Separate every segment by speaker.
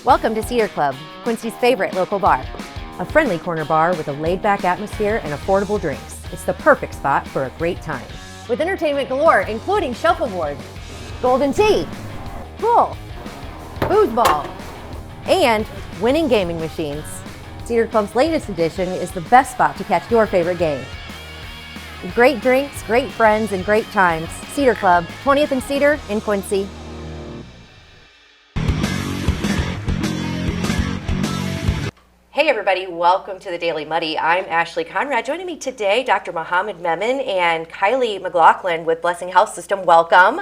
Speaker 1: Welcome to Cedar Club, Quincy's favorite local bar. A friendly corner bar with a laid-back atmosphere and affordable drinks. It's the perfect spot for a great time. With entertainment galore, including shuffleboard, golden tee, pool, foosball, and winning gaming machines. Cedar Club's latest edition is the best spot to catch your favorite game. Great drinks, great friends, and great times. Cedar Club, 20th and Cedar in Quincy. Hey everybody, welcome to the Daily Muddy. I'm Ashley Conrad. Joining me today, Dr. Mohammed Memon and Kylie McLaughlin with Blessing Health System. Welcome.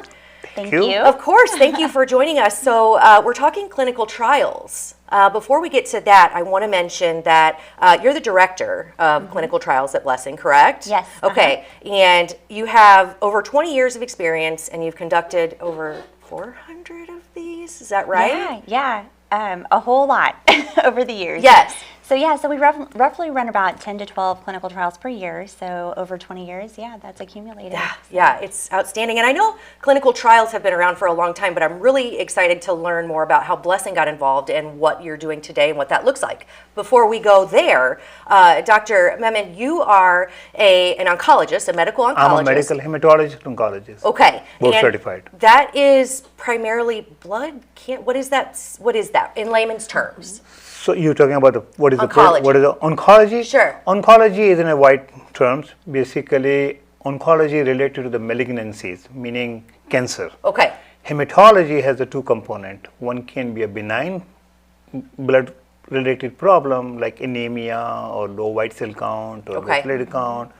Speaker 2: Thank you.
Speaker 1: Of course, thank you for joining us. So we're talking clinical trials. Before we get to that, I want to mention that you're the director of clinical trials at Blessing, correct?
Speaker 2: Yes.
Speaker 1: Okay, and you have over 20 years of experience and you've conducted over 400 of these, is that right?
Speaker 2: Yeah. A whole lot over the years.
Speaker 1: Yes.
Speaker 2: So we roughly run about 10 to 12 clinical trials per year. So over 20 years, that's accumulated.
Speaker 1: Yeah, it's outstanding. And I know clinical trials have been around for a long time, but I'm really excited to learn more about how Blessing got involved and what you're doing today and what that looks like. Before we go there, Dr. Memon, you are an oncologist, a medical oncologist.
Speaker 3: I'm a medical hematologist oncologist.
Speaker 1: Okay.
Speaker 3: Board certified.
Speaker 1: That is primarily blood cancer. What is that in layman's terms?
Speaker 3: So you're talking about what is
Speaker 1: oncology.
Speaker 3: What is the oncology?
Speaker 1: Sure.
Speaker 3: Oncology is in a wide terms. Basically, oncology related to the malignancies, meaning cancer.
Speaker 1: Okay.
Speaker 3: Hematology has the two components. One can be a benign blood-related problem like anemia or low white cell count or low platelet count,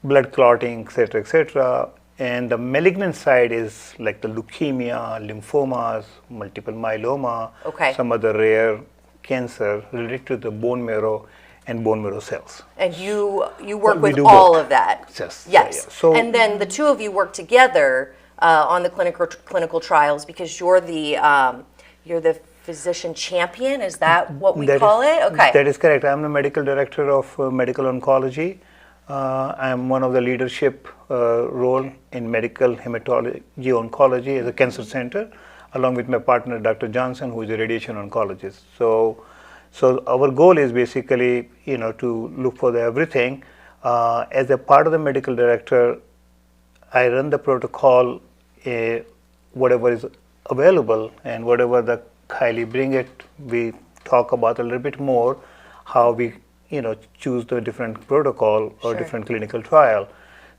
Speaker 3: blood clotting, etc., etc. And the malignant side is like the leukemia, lymphomas, multiple myeloma, some other rare cancer related to the bone marrow and bone marrow cells.
Speaker 1: And you work with all of that?
Speaker 3: Yes.
Speaker 1: Yes.
Speaker 3: Yeah. So,
Speaker 1: and then the two of you work together on the clinical trials because you're the physician champion. Is that what we call it? Okay.
Speaker 3: That is correct. I'm the medical director of medical oncology. I'm one of the leadership role in medical hematology oncology as a cancer center, along with my partner, Dr. Johnson, who is a radiation oncologist. So our goal is basically, to look for everything. As a part of the medical director, I run the protocol, whatever is available, and whatever the Kylie bring it, we talk about a little bit more how we, choose the different protocol or different clinical trial.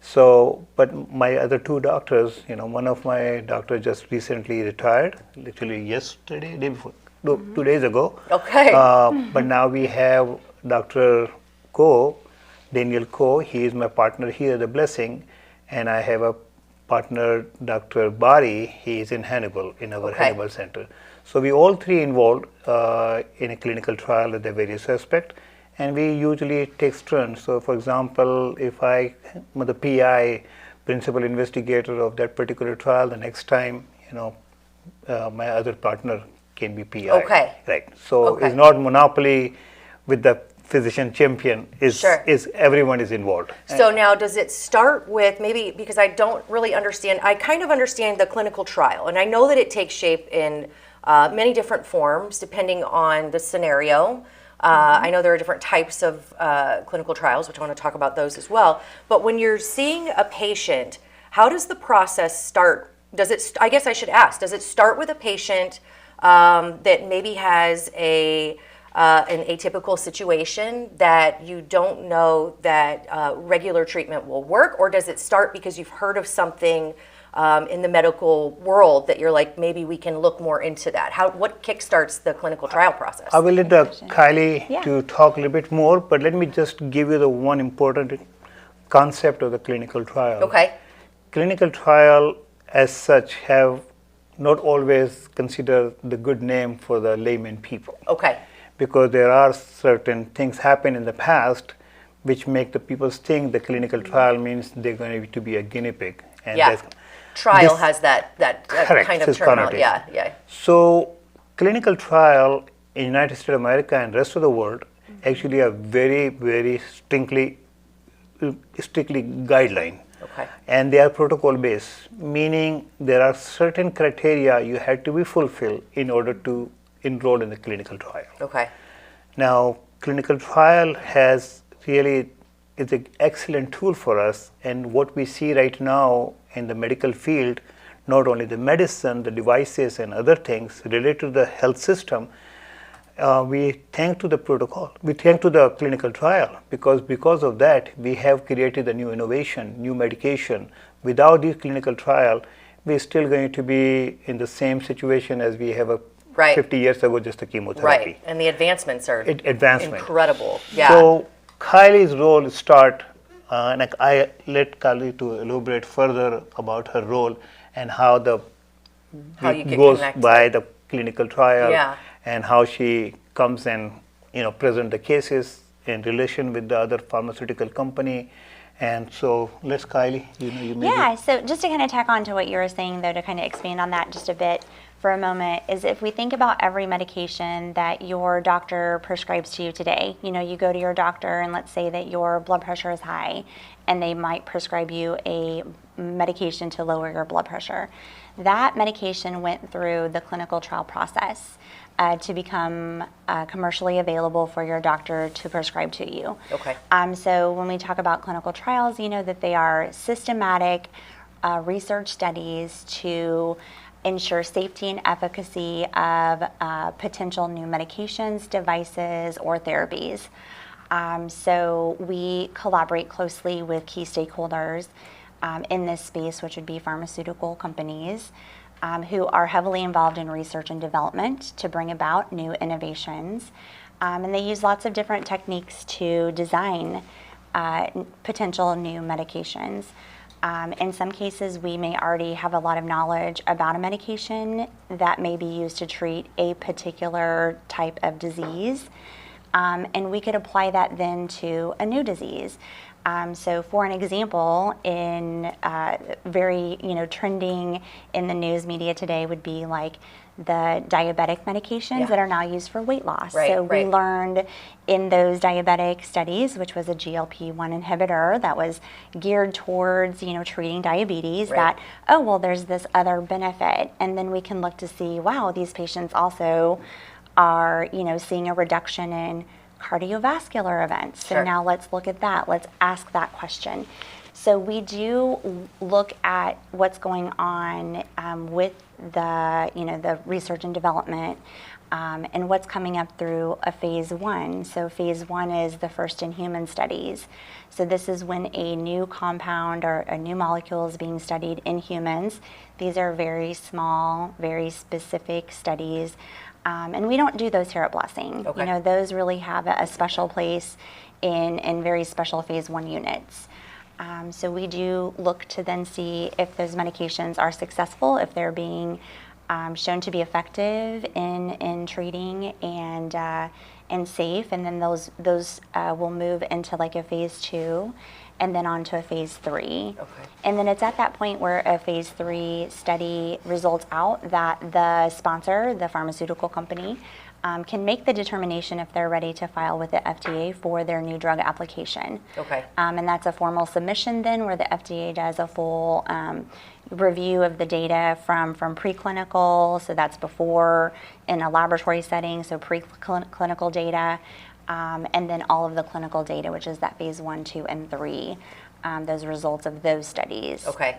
Speaker 3: So, but my other two doctors, one of my doctors just recently retired, literally yesterday, day before, 2 days ago.
Speaker 1: Okay.
Speaker 3: But now we have Dr. Ko, Daniel Ko. He is my partner here at the Blessing, and I have a partner, Dr. Bari. He is in Hannibal, in our Hannibal Center. So we all three involved in a clinical trial at the various aspects. And we usually take turns. So, for example, if I'm the PI, principal investigator of that particular trial, the next time, my other partner can be PI.
Speaker 1: Okay.
Speaker 3: Right. So it's not monopoly with the physician champion. Is everyone is involved.
Speaker 1: So now, does it start with maybe because I don't really understand? I kind of understand the clinical trial, and I know that it takes shape in many different forms depending on the scenario. I know there are different types of clinical trials, which I want to talk about those as well. But when you're seeing a patient, how does the process start? I guess I should ask, does it start with a patient that maybe has an atypical situation that you don't know that regular treatment will work? Or does it start because you've heard of something in the medical world that you're like, maybe we can look more into that? What kickstarts the clinical trial process?
Speaker 3: I will let Kylie to talk a little bit more, but let me just give you the one important concept of the clinical trial.
Speaker 1: Okay.
Speaker 3: Clinical trial as such have not always considered the good name for the layman people.
Speaker 1: Okay.
Speaker 3: Because there are certain things happen in the past which make the people think the clinical trial means they're going to be a guinea pig. And
Speaker 1: trial has that kind of terminology. Yeah.
Speaker 3: So clinical trial in United States of America and rest of the world actually are very, very strictly guideline.
Speaker 1: Okay.
Speaker 3: And they are protocol based, meaning there are certain criteria you have to be fulfilled in order to enrolled in the clinical trial.
Speaker 1: Okay.
Speaker 3: Now, clinical trial is an excellent tool for us, and what we see right now in the medical field, not only the medicine, the devices and other things related to the health system, we thank to the protocol, we thank to the clinical trial, because of that we have created a new innovation, new medication. Without this clinical trial, we're still going to be in the same situation as we have 50 years ago, just a chemotherapy.
Speaker 1: Right, and the advancements are
Speaker 3: Advancement.
Speaker 1: incredible. Yeah.
Speaker 3: So Kylie's role start, and I let Kylie to elaborate further about her role and how
Speaker 1: you get
Speaker 3: goes
Speaker 1: connected.
Speaker 3: by the clinical trial,
Speaker 1: Yeah.
Speaker 3: and how she comes and present the cases in relation with the other pharmaceutical company. And so let's, Kylie, you maybe.
Speaker 2: Yeah, so just to kind of tack on to what you were saying, though, to kind of expand on that just a bit for a moment, is if we think about every medication that your doctor prescribes to you today, you go to your doctor and let's say that your blood pressure is high and they might prescribe you a medication to lower your blood pressure. That medication went through the clinical trial process to become commercially available for your doctor to prescribe to you.
Speaker 1: Okay.
Speaker 2: So when we talk about clinical trials, that they are systematic research studies to ensure safety and efficacy of potential new medications, devices, or therapies. So we collaborate closely with key stakeholders in this space, which would be pharmaceutical companies who are heavily involved in research and development to bring about new innovations. And they use lots of different techniques to design potential new medications. In some cases, we may already have a lot of knowledge about a medication that may be used to treat a particular type of disease, and we could apply that then to a new disease. So for an example, in very trending in the news media today would be like the diabetic medications that are now used for weight loss. So we learned in those diabetic studies, which was a GLP-1 inhibitor that was geared towards treating diabetes, that there's this other benefit, and then we can look to see, wow, these patients also are seeing a reduction in cardiovascular events. So now let's look at that. Let's ask that question. So we do look at what's going on with the research and development and what's coming up through a phase 1. So phase 1 is the first in human studies. So this is when a new compound or a new molecule is being studied in humans. These are very small, very specific studies. And we don't do those here at Blessing.
Speaker 1: Okay.
Speaker 2: Those really have a special place in very special phase 1 units. So we do look to then see if those medications are successful, if they're being shown to be effective in treating and safe, and then those will move into like a phase 2 and then on to a phase 3.
Speaker 1: Okay.
Speaker 2: And then it's at that point where a phase 3 study results out that the sponsor, the pharmaceutical company, can make the determination if they're ready to file with the FDA for their new drug application.
Speaker 1: Okay.
Speaker 2: And that's a formal submission then where the FDA does a full review of the data from preclinical, so that's before in a laboratory setting, so preclinical data, and then all of the clinical data, which is that phase 1, 2, and 3, those results of those studies.
Speaker 1: Okay.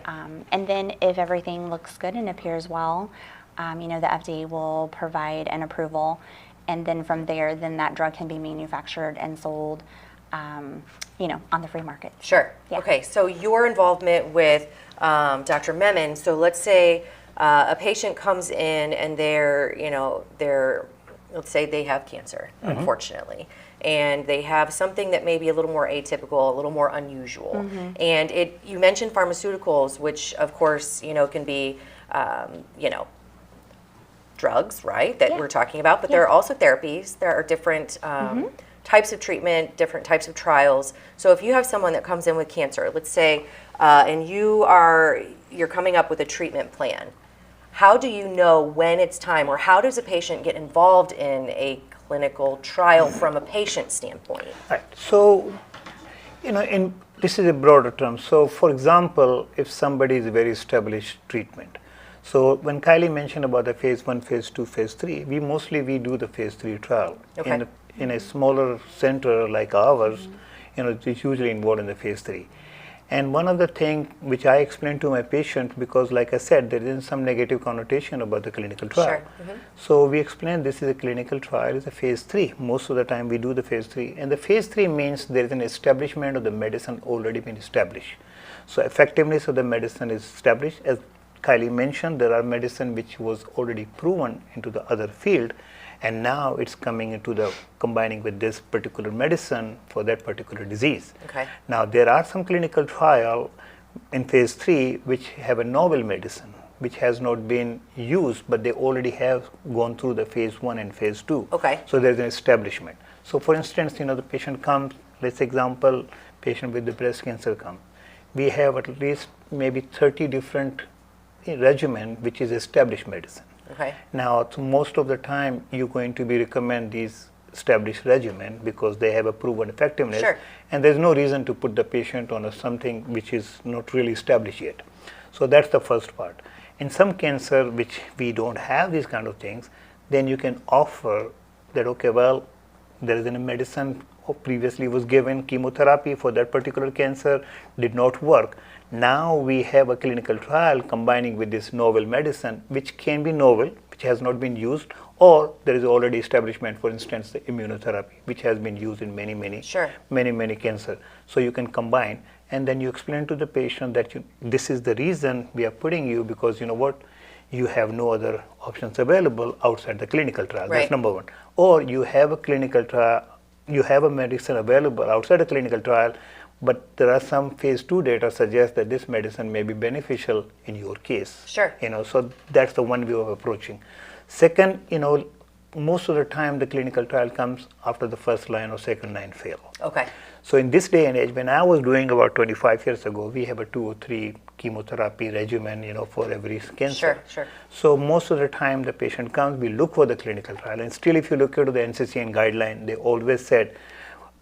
Speaker 2: And then if everything looks good and appears well, the FDA will provide an approval, and then from there, then that drug can be manufactured and sold, on the free market.
Speaker 1: Sure.
Speaker 2: Yeah.
Speaker 1: Okay, so your involvement with Dr. Memon, so let's say a patient comes in and let's say they have cancer, unfortunately, and they have something that may be a little more atypical, a little more unusual. And you mentioned pharmaceuticals, which of course, can be, drugs, right, that we're talking about, but there are also therapies. There are different types of treatment, different types of trials. So if you have someone that comes in with cancer, let's say, and you're coming up with a treatment plan, how do you know when it's time, or how does a patient get involved in a clinical trial from a patient standpoint?
Speaker 3: Right. So, this is a broader term. So, for example, if somebody is a very established treatment, So when Kylie mentioned about the phase 1, phase 2, phase 3, we do the phase 3 trial.
Speaker 1: Okay.
Speaker 3: In a smaller center like ours, it's usually involved in the phase 3. And one of the things which I explained to my patient, because like I said, there is some negative connotation about the clinical trial.
Speaker 1: Sure. Mm-hmm.
Speaker 3: So we explained this is a clinical trial, it's a phase 3. Most of the time we do the phase 3. And the phase 3 means there is an establishment of the medicine already been established. So effectiveness of the medicine is established. As Kylie mentioned, there are medicine which was already proven into the other field, and now it's coming into the combining with this particular medicine for that particular disease.
Speaker 1: Okay.
Speaker 3: Now there are some clinical trial in phase 3 which have a novel medicine which has not been used, but they already have gone through the phase 1 and phase 2.
Speaker 1: Okay.
Speaker 3: So there's an establishment. So for instance, the patient comes, let's example, patient with the breast cancer comes. We have at least maybe 30 different regimen which is established medicine.
Speaker 1: Okay.
Speaker 3: Now, most of the time, you're going to be recommend these established regimen because they have a proven effectiveness,
Speaker 1: Sure.
Speaker 3: and there's no reason to put the patient on something which is not really established yet. So that's the first part. In some cancer which we don't have these kind of things, then you can offer that, okay, well, there is a medicine previously was given chemotherapy for that particular cancer, did not work. Now we have a clinical trial combining with this novel medicine, which can be novel, which has not been used, or there is already establishment, for instance, the immunotherapy, which has been used in many
Speaker 1: Sure.
Speaker 3: many cancer. So you can combine, and then you explain to the patient that this is the reason we are putting you, because you have no other options available outside the clinical trial.
Speaker 1: Right.
Speaker 3: That's number one. Or you have a clinical trial, you have a medicine available outside a clinical trial, but there are some phase 2 data suggest that this medicine may be beneficial in your case.
Speaker 1: Sure.
Speaker 3: So that's the one way of approaching. Second, most of the time the clinical trial comes after the first line or second line fail.
Speaker 1: Okay.
Speaker 3: So in this day and age, when I was doing about 25 years ago, we have a 2 or 3 chemotherapy regimen, for every cancer.
Speaker 1: Sure.
Speaker 3: So most of the time the patient comes, we look for the clinical trial. And still, if you look at the NCCN guideline, they always said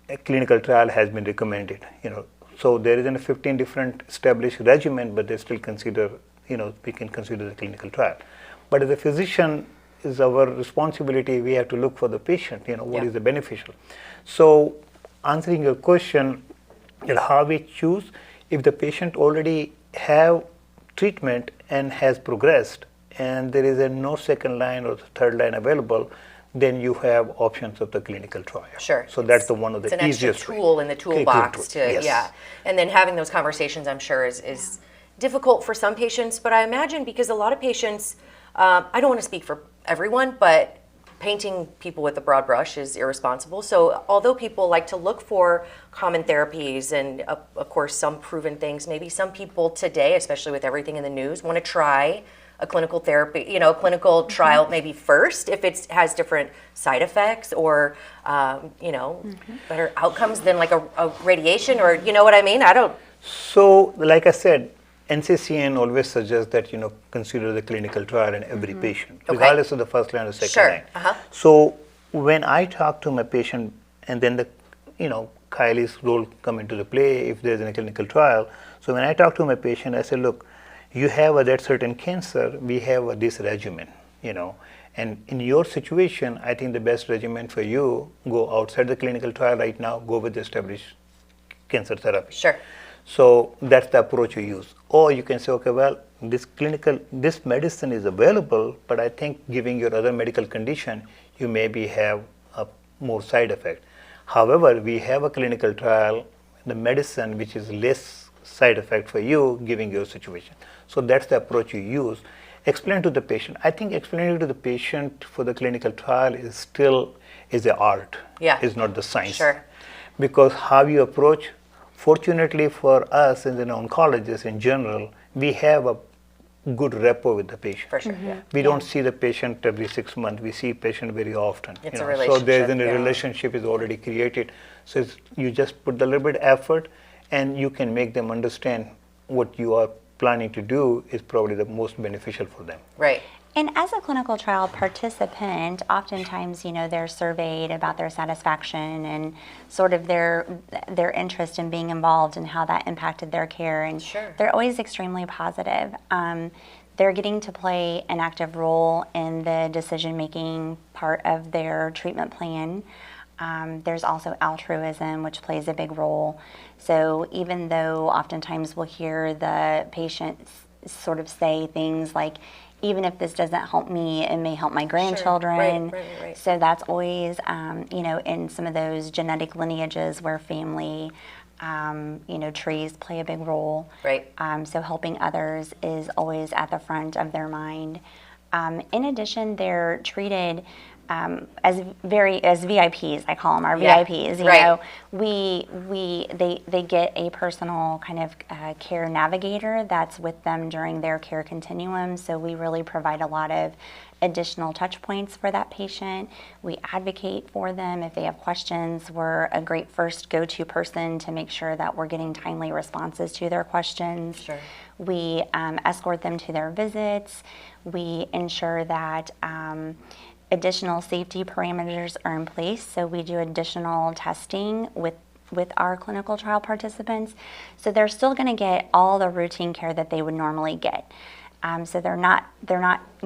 Speaker 3: a clinical trial has been recommended. So there is a 15 different established regimen, but they still consider, we can consider the clinical trial. But as a physician, is our responsibility, we have to look for the patient, what is the beneficial. So answering your question, how we choose, if the patient already have treatment and has progressed and there is no second line or third line available, then you have options of the clinical trial.
Speaker 1: Sure.
Speaker 3: So that's the one of the
Speaker 1: it's an
Speaker 3: easiest
Speaker 1: extra tool in the toolbox
Speaker 3: tool. Yes.
Speaker 1: yeah. And then having those conversations, I'm sure, is difficult for some patients, but I imagine because a lot of patients, I don't want to speak for everyone, but painting people with a broad brush is irresponsible. So although people like to look for common therapies and of course some proven things, maybe some people today, especially with everything in the news, want to try a clinical therapy, clinical trial maybe first if it has different side effects or, better outcomes than like a radiation, or you know what I mean?
Speaker 3: So like I said, NCCN always suggests that consider the clinical trial in every patient, regardless of the first line or second line.
Speaker 1: Uh-huh.
Speaker 3: So when I talk to my patient, and then Kylie's role come into the play if there's a clinical trial. So when I talk to my patient, I say, look, you have that certain cancer, we have this regimen, and in your situation, I think the best regimen for you, go outside the clinical trial right now, go with the established cancer therapy.
Speaker 1: Sure.
Speaker 3: So that's the approach you use. Or you can say, okay, well, this medicine is available, but I think giving your other medical condition, you maybe have a more side effect. However, we have a clinical trial, the medicine which is less side effect for you, giving your situation. So that's the approach you use. Explain to the patient. I think explaining to the patient for the clinical trial is an art.
Speaker 1: Yeah.
Speaker 3: Is not the science.
Speaker 1: Sure.
Speaker 3: Because how you approach. Fortunately for us as an oncologist in general, we have a good rapport with the patient.
Speaker 1: For sure, yeah.
Speaker 3: We don't see the patient every 6 months. We see patient very often.
Speaker 1: It's a
Speaker 3: So
Speaker 1: relationship,
Speaker 3: there's a
Speaker 1: yeah.
Speaker 3: relationship is already created. So you just put a little bit effort, and you can make them understand what you are planning to do is probably the most beneficial for them.
Speaker 1: Right.
Speaker 2: And as a clinical trial participant, oftentimes, they're surveyed about their satisfaction and sort of their interest in being involved and how that impacted their care. And
Speaker 1: Sure.
Speaker 2: they're always extremely positive. they're getting to play an active role in the decision-making part of their treatment plan. There's also altruism, which plays a big role. So even though oftentimes we'll hear the patients sort of say things like, even if this doesn't help me, it may help my grandchildren.
Speaker 1: Right.
Speaker 2: So that's always, in some of those genetic lineages where family, trees play a big role.
Speaker 1: Right.
Speaker 2: So helping others is always at the front of their mind. In addition, they're treated as VIPs. I call them our VIPs. They get a personal kind of care navigator that's with them during their care continuum. So we really provide a lot of additional touch points for that patient. We advocate for them if they have questions. We're a great first go-to person to make sure that we're getting timely responses to their questions.
Speaker 1: Sure.
Speaker 2: We escort them to their visits. We ensure that additional safety parameters are in place. So we do additional testing with our clinical trial participants. So they're still going to get all the routine care that they would normally get. So they're not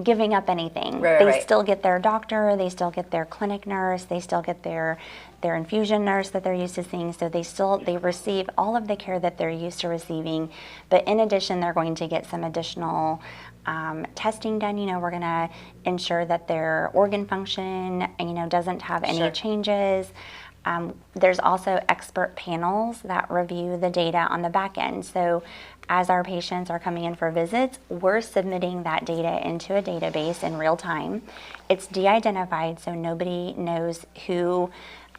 Speaker 2: giving up anything. They still get their doctor, they still get their clinic nurse, they still get their infusion nurse that they're used to seeing. So they receive all of the care that they're used to receiving. But in addition, they're going to get some additional testing done. We're going to ensure that their organ function, doesn't have any changes. There's also expert panels that review the data on the back end. So as our patients are coming in for visits, we're submitting that data into a database in real time. It's de-identified, so nobody knows who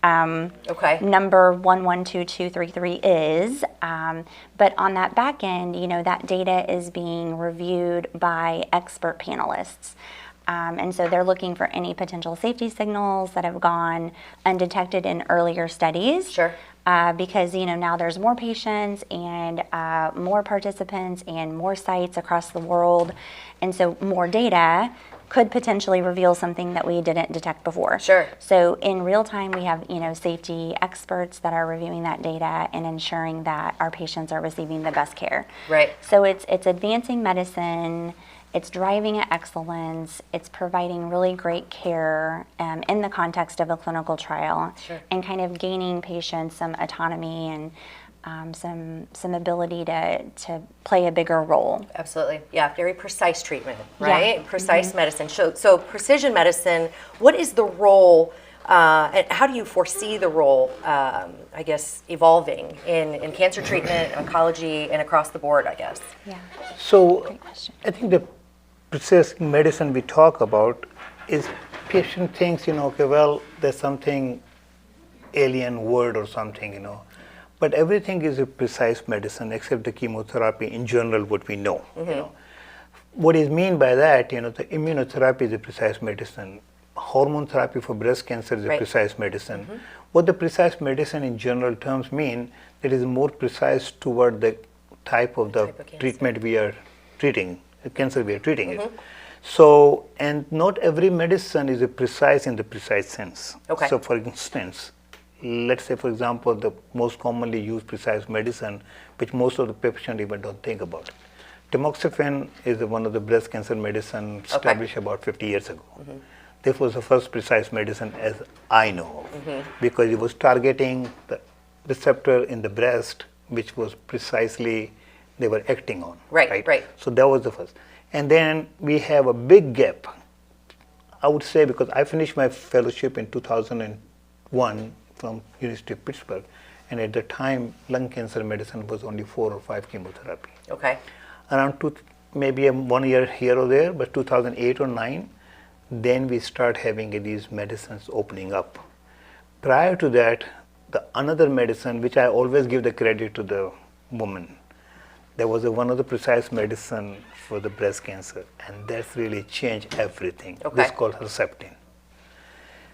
Speaker 2: number 112233 is. But on that back end, that data is being reviewed by expert panelists. And so they're looking for any potential safety signals that have gone undetected in earlier studies.
Speaker 1: Sure.
Speaker 2: Because now there's more patients and more participants and more sites across the world, and so more data could potentially reveal something that we didn't detect before.
Speaker 1: Sure.
Speaker 2: So in real time, we have safety experts that are reviewing that data and ensuring that our patients are receiving the best care.
Speaker 1: Right.
Speaker 2: So it's advancing medicine. It's driving at excellence. It's providing really great care in the context of a clinical trial, and kind of gaining patients some autonomy and some ability to play a bigger role.
Speaker 1: Absolutely. Yeah, very precise treatment, right? Yeah. Precise medicine. So precision medicine, what is the role, and how do you foresee the role, evolving in cancer treatment, oncology, and across the board, I guess?
Speaker 2: Yeah.
Speaker 3: So I think the precise medicine we talk about is patient thinks, okay, well, there's something alien word or something, but everything is a precise medicine except the chemotherapy in general, what we know. What is mean by that, the immunotherapy is a precise medicine. Hormone therapy for breast cancer is a precise medicine. What the precise medicine in general terms mean, it is more precise toward the type of treatment we are treating. The cancer we are treating it. So, and not every medicine is precise in the precise sense.
Speaker 1: Okay.
Speaker 3: So for instance, let's say for example, the most commonly used precise medicine, which most of the patients even don't think about. Tamoxifen is one of the breast cancer medicine established about 50 years ago. This was the first precise medicine as I know of, because it was targeting the receptor in the breast, which was precisely they were acting on.
Speaker 1: Right.
Speaker 3: So that was the first. And then we have a big gap, I would say, because I finished my fellowship in 2001 from University of Pittsburgh, and at the time lung cancer medicine was only 4 or 5 chemotherapy.
Speaker 1: Okay.
Speaker 3: Around maybe 1 year here or there, but 2008 or 9, then we start having these medicines opening up. Prior to that, the another medicine, which I always give the credit to the woman, there was one of the precise medicine for the breast cancer, and that's really changed everything. This is called Herceptin.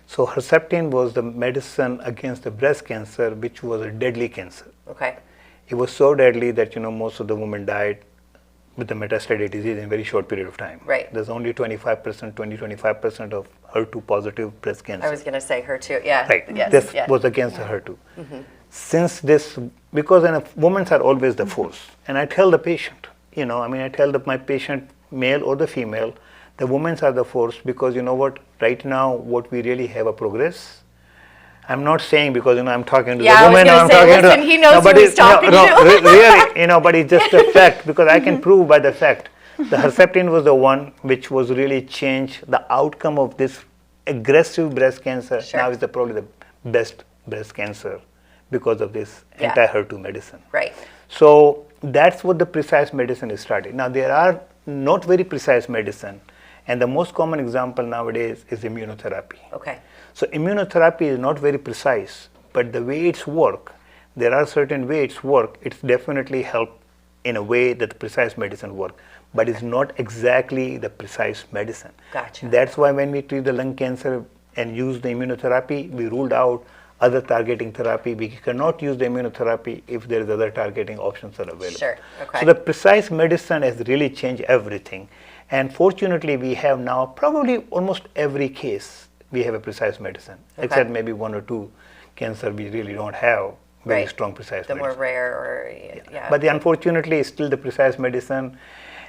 Speaker 3: So Herceptin was the medicine against the breast cancer, which was a deadly cancer.
Speaker 1: Okay.
Speaker 3: It was so deadly that most of the women died with the metastatic disease in a very short period of time.
Speaker 1: Right.
Speaker 3: There's only 20-25% of HER2 positive breast cancer.
Speaker 1: I was going to say HER2, yeah.
Speaker 3: Right.
Speaker 1: Yes.
Speaker 3: This was against HER2. Since this, because women are always the force, and I tell the patient, I tell my patient male or the female, the women are the force, because you know what, right now what we really have a progress. I'm not saying because I'm talking to the woman.
Speaker 1: I was going to say, listen, he knows who he's talking to.
Speaker 3: Really, but it's just a fact, because I can prove by the fact. The Herceptin was the one which was really changed the outcome of this aggressive breast cancer.
Speaker 1: Sure.
Speaker 3: Now is probably the best breast cancer because of this anti-HER2 medicine.
Speaker 1: Right.
Speaker 3: So that's what the precise medicine is starting. Now there are not very precise medicine, and the most common example nowadays is immunotherapy.
Speaker 1: Okay.
Speaker 3: So immunotherapy is not very precise, but the way it's work, there are certain ways it's work. It's definitely help in a way that the precise medicine work, but it's not exactly the precise medicine.
Speaker 1: Gotcha.
Speaker 3: That's why when we treat the lung cancer and use the immunotherapy, we ruled out other targeting therapy. We cannot use the immunotherapy if there is other targeting options are available.
Speaker 1: Sure. Okay.
Speaker 3: So the precise medicine has really changed everything. And fortunately, we have now probably almost every case, we have a precise medicine, except maybe one or two cancer we really don't have very strong precise
Speaker 1: the
Speaker 3: medicine.
Speaker 1: more rare or,
Speaker 3: But unfortunately, still the precise medicine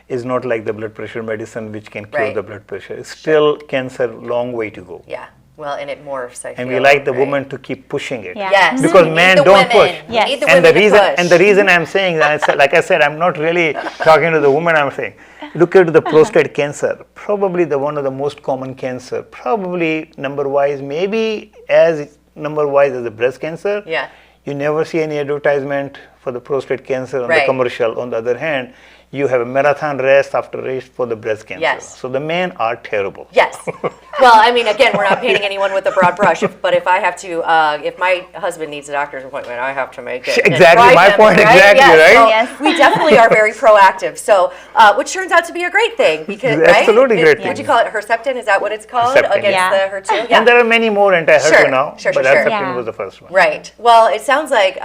Speaker 3: is not like the blood pressure medicine, which can cure the blood pressure. It's still cancer, long way to go.
Speaker 1: Yeah. Well, and it morphs, I feel.
Speaker 3: And we like the woman to keep pushing it.
Speaker 2: Yeah.
Speaker 1: Yes.
Speaker 3: Because men don't push.
Speaker 2: Yes.
Speaker 1: We need the
Speaker 3: And the
Speaker 1: women to
Speaker 3: reason
Speaker 1: push.
Speaker 3: and the reason I'm saying that, like I said, I'm not really talking to the woman. I'm saying, look at the prostate cancer. Probably the one of the most common cancer. Probably number-wise, maybe as number-wise as the breast cancer.
Speaker 1: Yeah.
Speaker 3: You never see any advertisement for the prostate cancer on the commercial. On the other hand, you have a marathon race after race for the breast cancer.
Speaker 1: Yes.
Speaker 3: So the men are terrible.
Speaker 1: Yes. Well, I mean, again, we're not painting anyone with a broad brush, but if I have to, if my husband needs a doctor's appointment, I have to make it.
Speaker 3: Exactly, my point,
Speaker 1: right?
Speaker 3: exactly,
Speaker 1: yes.
Speaker 3: right?
Speaker 1: So we definitely are very proactive. So, which turns out to be a great thing because, right?
Speaker 3: Absolutely great thing.
Speaker 1: Would you call it Herceptin? Is that what it's called?
Speaker 3: Herceptin.
Speaker 1: Against the HER2? Yeah.
Speaker 3: And there are many more anti-HER2 now,
Speaker 1: Sure,
Speaker 3: but
Speaker 1: sure.
Speaker 3: Herceptin was the first one.
Speaker 1: Right. Well, it sounds like,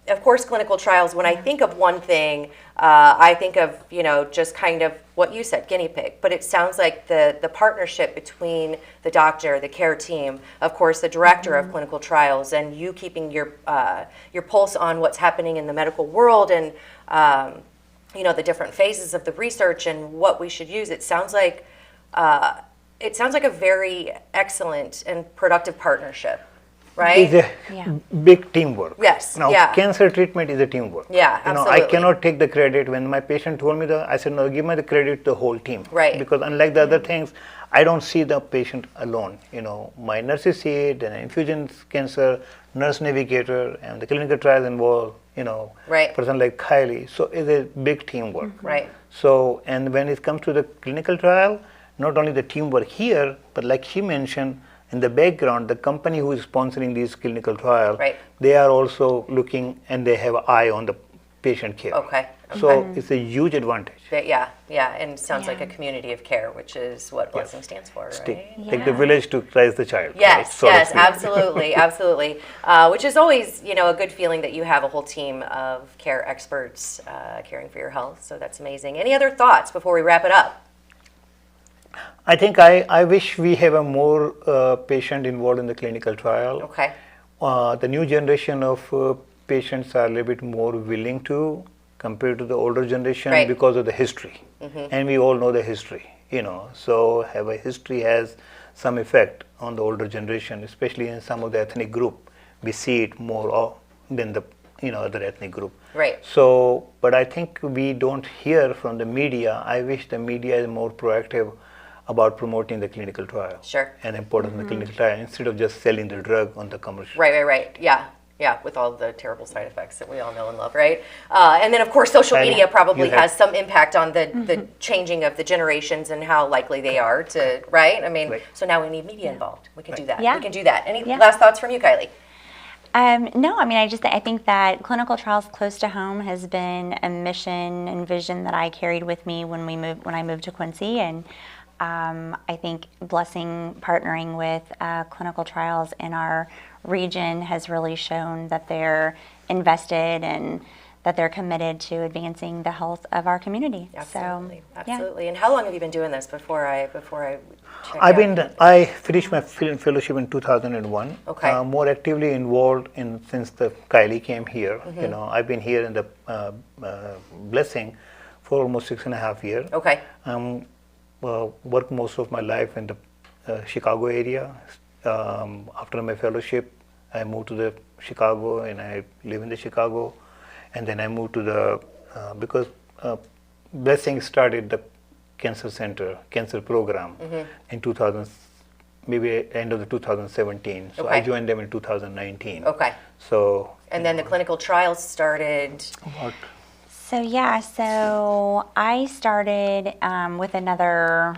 Speaker 1: of course, clinical trials, when I think of one thing, I think of, just kind of what you said, guinea pig. But it sounds like the partnership between the doctor, the care team, of course, the director of clinical trials, and you keeping your pulse on what's happening in the medical world and, the different phases of the research and what we should use. It sounds like a very excellent and productive partnership. Right?
Speaker 3: It's a big teamwork.
Speaker 1: Yes.
Speaker 3: Now, cancer treatment is a teamwork.
Speaker 1: Yeah, absolutely.
Speaker 3: I cannot take the credit. When my patient told me that, I said, no, give me the credit to the whole team.
Speaker 1: Right.
Speaker 3: Because unlike the other things, I don't see the patient alone. My nurses see it, and infusion cancer, nurse navigator, and the clinical trials involved, person like Kylie. So it's a big teamwork.
Speaker 1: Right.
Speaker 3: So, and when it comes to the clinical trial, not only the teamwork here, but like she mentioned, in the background, the company who is sponsoring these clinical trials, they are also looking and they have an eye on the patient care.
Speaker 1: Okay.
Speaker 3: So it's a huge advantage.
Speaker 1: Yeah, and it sounds like a community of care, which is what Blessing stands for, right?
Speaker 3: Take the village to raise the child.
Speaker 1: Yes,
Speaker 3: right?
Speaker 1: yes, absolutely, absolutely. Which is always, a good feeling that you have a whole team of care experts caring for your health. So that's amazing. Any other thoughts before we wrap it up?
Speaker 3: I think I wish we have a more patient involved in the clinical trial.
Speaker 1: Okay.
Speaker 3: The new generation of patients are a little bit more willing to compared to the older generation because of the history. And we all know the history, So have a history has some effect on the older generation, especially in some of the ethnic group. We see it more than the other ethnic group.
Speaker 1: Right.
Speaker 3: So, but I think we don't hear from the media. I wish the media is more proactive about promoting the clinical trial.
Speaker 1: Sure.
Speaker 3: And importance of the clinical trial instead of just selling the drug on the commercial.
Speaker 1: Right. Yeah, with all the terrible side effects that we all know and love, right? And then, of course, social media probably has some impact on the changing of the generations and how likely they are to, right? I mean, so now we need media involved. We can do that.
Speaker 2: Yeah.
Speaker 1: We can do that. Any last thoughts from you, Kylie?
Speaker 2: No, I mean, I think that clinical trials close to home has been a mission and vision that I carried with me when I moved to Quincy, and I think Blessing partnering with clinical trials in our region has really shown that they're invested and that they're committed to advancing the health of our community.
Speaker 1: Absolutely,
Speaker 2: so,
Speaker 1: absolutely. And how long have you been doing this before I check
Speaker 3: I finished my film fellowship in 2001.
Speaker 1: Okay.
Speaker 3: More actively involved since the Kylie came here. I've been here in the Blessing for almost 6.5 years.
Speaker 1: Okay.
Speaker 3: Worked most of my life in the Chicago area. After my fellowship, I moved to the Chicago, and I live in the Chicago. And then I moved to the, because Blessing started the cancer program in 2000, maybe end of the 2017. So I joined them in 2019.
Speaker 1: Okay.
Speaker 3: So.
Speaker 1: And then the clinical trials started.
Speaker 2: So I started with another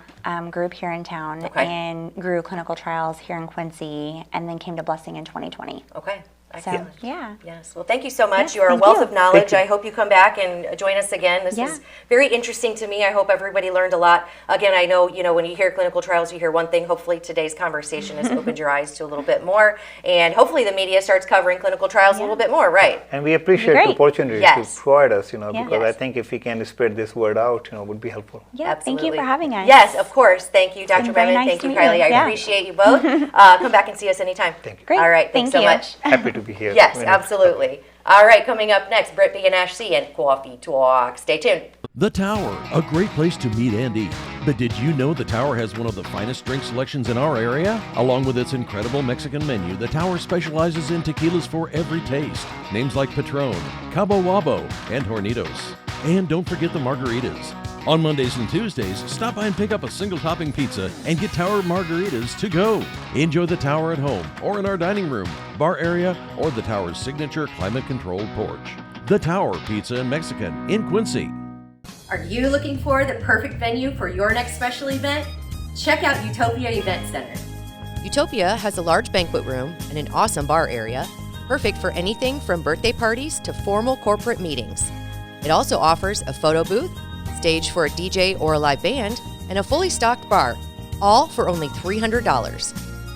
Speaker 2: group here in town and grew clinical trials here in Quincy, and then came to Blessing in 2020.
Speaker 1: Okay. Excellent.
Speaker 2: So, yeah.
Speaker 1: Yes. Well, thank you so much.
Speaker 2: Yes,
Speaker 1: you are a
Speaker 2: thank
Speaker 1: wealth
Speaker 2: you.
Speaker 1: of knowledge. I hope you come back and join us again. This was very interesting to me. I hope everybody learned a lot. Again, I know, when you hear clinical trials, you hear one thing. Hopefully today's conversation has opened your eyes to a little bit more. And hopefully the media starts covering clinical trials a little bit more, right?
Speaker 3: And we appreciate the opportunity to provide us, because I think if we can spread this word out, would be helpful.
Speaker 2: Yeah, thank you for having us.
Speaker 1: Yes, of course. Thank you, Dr. Bevan.
Speaker 2: Nice
Speaker 1: Thank you,
Speaker 2: to meet
Speaker 1: Kylie.
Speaker 2: you.
Speaker 1: I appreciate you both. Come back and see us anytime.
Speaker 3: Thank you.
Speaker 2: Great.
Speaker 1: All right. Thanks so much.
Speaker 3: Happy to be here.
Speaker 1: Yes, absolutely. All right, coming up next, Brittany and Ash C and Coffee Talk. Stay tuned.
Speaker 4: The Tower, a great place to meet and eat. But did you know the Tower has one of the finest drink selections in our area? Along with its incredible Mexican menu, the Tower specializes in tequilas for every taste. Names like Patron, Cabo Wabo, and Hornitos. And don't forget the margaritas. On Mondays and Tuesdays, stop by and pick up a single topping pizza and get Tower margaritas to go. Enjoy the Tower at home or in our dining room, bar area, or the Tower's signature climate-controlled porch. The Tower Pizza and Mexican in Quincy.
Speaker 1: Are you looking for the perfect venue for your next special event? Check out Utopia Event Center. Utopia has a large banquet room and an awesome bar area, perfect for anything from birthday parties to formal corporate meetings. It also offers a photo booth, stage for a DJ or a live band, and a fully stocked bar, all for only $300.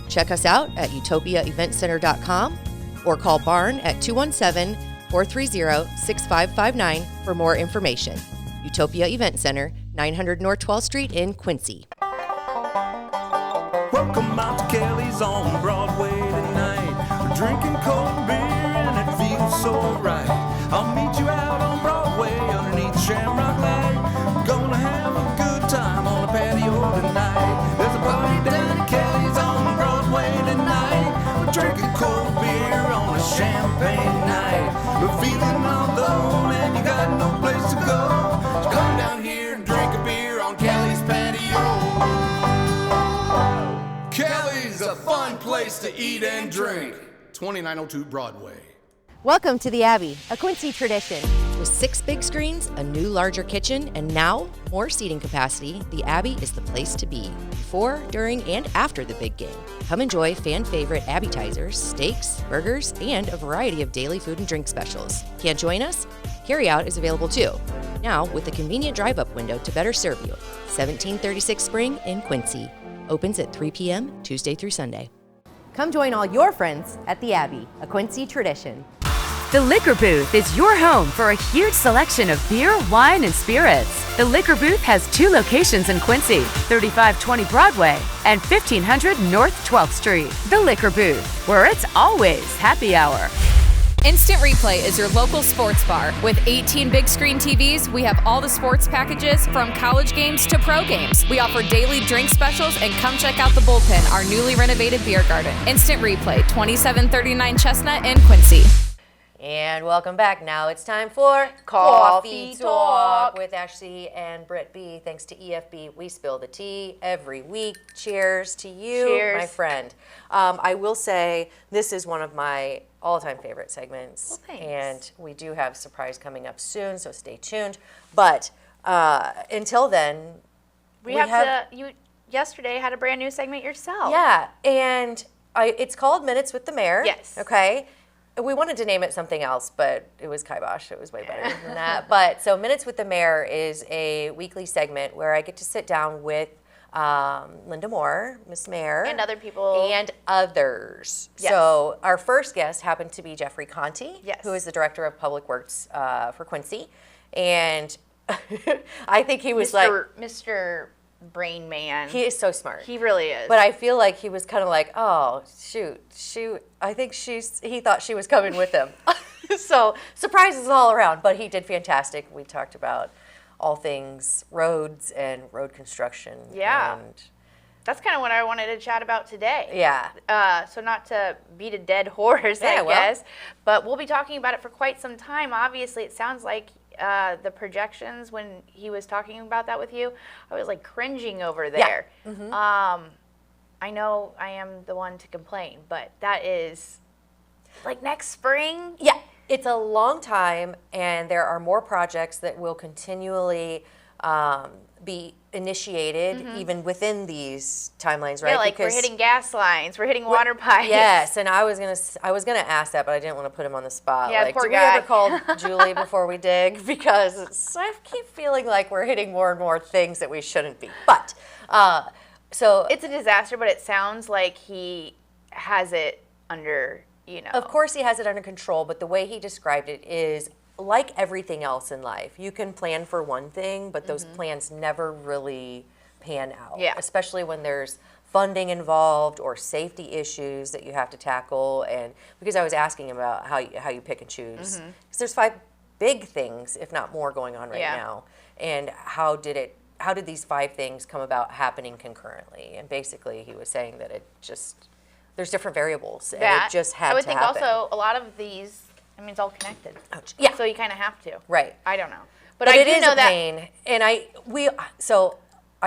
Speaker 1: Check us out at utopiaeventcenter.com or call Barn at 217-430-6559 for more information. Utopia Event Center, 900 North 12th Street in Quincy.
Speaker 5: Welcome out to Kelly's on Broadway tonight. We're drinking cold beer and it feels so right. I'll meet you out on Broadway underneath Shamrock Light. We're gonna have a good time on the patio tonight. There's a party down at Kelly's on Broadway tonight. We're drinking cold beer on a champagne night. We're feeling all alone and you got no place to go. So come down here and drink a beer on Kelly's patio. Kelly's a fun place to eat and drink. 2902 Broadway.
Speaker 1: Welcome to the Abbey, a Quincy tradition. With 6 big screens, a new larger kitchen, and now more seating capacity, the Abbey is the place to be before, during, and after the big game. Come enjoy fan favorite appetizers, steaks, burgers, and a variety of daily food and drink specials. Can't join us? Carryout is available too. Now with a convenient drive-up window to better serve you. 1736 Spring in Quincy. Opens at 3 p.m. Tuesday through Sunday. Come join all your friends at the Abbey, a Quincy tradition.
Speaker 6: The Liquor Booth is your home for a huge selection of beer, wine, and spirits. The Liquor Booth has 2 locations in Quincy, 3520 Broadway and 1500 North 12th Street. The Liquor Booth, where it's always happy hour.
Speaker 7: Instant Replay is your local sports bar. With 18 big screen TVs, we have all the sports packages from college games to pro games. We offer daily drink specials, and come check out the Bullpen, our newly renovated beer garden. Instant Replay, 2739 Chestnut in Quincy.
Speaker 1: And welcome back. Now it's time for Coffee Talk with Ash C and Britt B. Thanks to EFB, we spill the tea every week. Cheers to you, my friend. I will say this is one of my all-time favorite segments.
Speaker 7: Well, thanks.
Speaker 1: And we do have a surprise coming up soon, so stay tuned. But until then,
Speaker 8: you yesterday had a brand new segment yourself.
Speaker 1: Yeah, and it's called Minutes with the Mayor.
Speaker 8: Yes.
Speaker 1: Okay. We wanted to name it something else, but it was kibosh. It was way better than that. But so Minutes with the Mayor is a weekly segment where I get to sit down with Linda Moore, Miss Mayor.
Speaker 8: And other people.
Speaker 1: And others.
Speaker 8: Yes.
Speaker 1: So our first guest happened to be Jeffrey Conti,
Speaker 8: yes,
Speaker 1: who is the Director of Public Works for Quincy. And I think he was
Speaker 8: Mr. Brain Man.
Speaker 1: He is so smart.
Speaker 8: He really is.
Speaker 1: But I feel like he was kind of like, oh, shoot. I think he thought she was coming with him. So surprises all around, but he did fantastic. We talked about all things roads and road construction.
Speaker 8: Yeah.
Speaker 1: And
Speaker 8: That's kind of what I wanted to chat about today.
Speaker 1: yeah.
Speaker 8: So not to beat a dead horse,
Speaker 1: Yeah,
Speaker 8: I
Speaker 1: well.
Speaker 8: guess, but we'll be talking about it for quite some time. Obviously, it sounds like the projections, when he was talking about that with you, I was like cringing over there. I know I am the one to complain, but that is like next spring.
Speaker 1: Yeah, it's a long time, and there are more projects that will continually be initiated even within these timelines, right?
Speaker 8: Yeah, like we're hitting gas lines, we're hitting water pipes.
Speaker 1: Yes, and I was gonna ask that, but I didn't want to put him on the spot.
Speaker 8: Yeah,
Speaker 1: like,
Speaker 8: poor
Speaker 1: do
Speaker 8: guy.
Speaker 1: we ever call Julie before we dig? Because I keep feeling like we're hitting more and more things that we shouldn't be. But so
Speaker 8: It's a disaster, but it sounds like he has it under,
Speaker 1: of course he has it under control, but the way he described it is like everything else in life. You can plan for one thing, but those plans never really pan out.
Speaker 8: Yeah.
Speaker 1: Especially when there's funding involved or safety issues that you have to tackle. And because I was asking about how you pick and choose, because there's 5 big things, if not more, going on right now. And how did these 5 things come about happening concurrently? And basically he was saying that there's different variables, and it just had to happen.
Speaker 8: I would think also a lot of these, I mean, it's all connected.
Speaker 1: Ouch. Yeah.
Speaker 8: So you kind of have to.
Speaker 1: Right.
Speaker 8: I don't know. But
Speaker 1: But
Speaker 8: I
Speaker 1: it
Speaker 8: do
Speaker 1: is
Speaker 8: know
Speaker 1: a
Speaker 8: that.
Speaker 1: pain, and I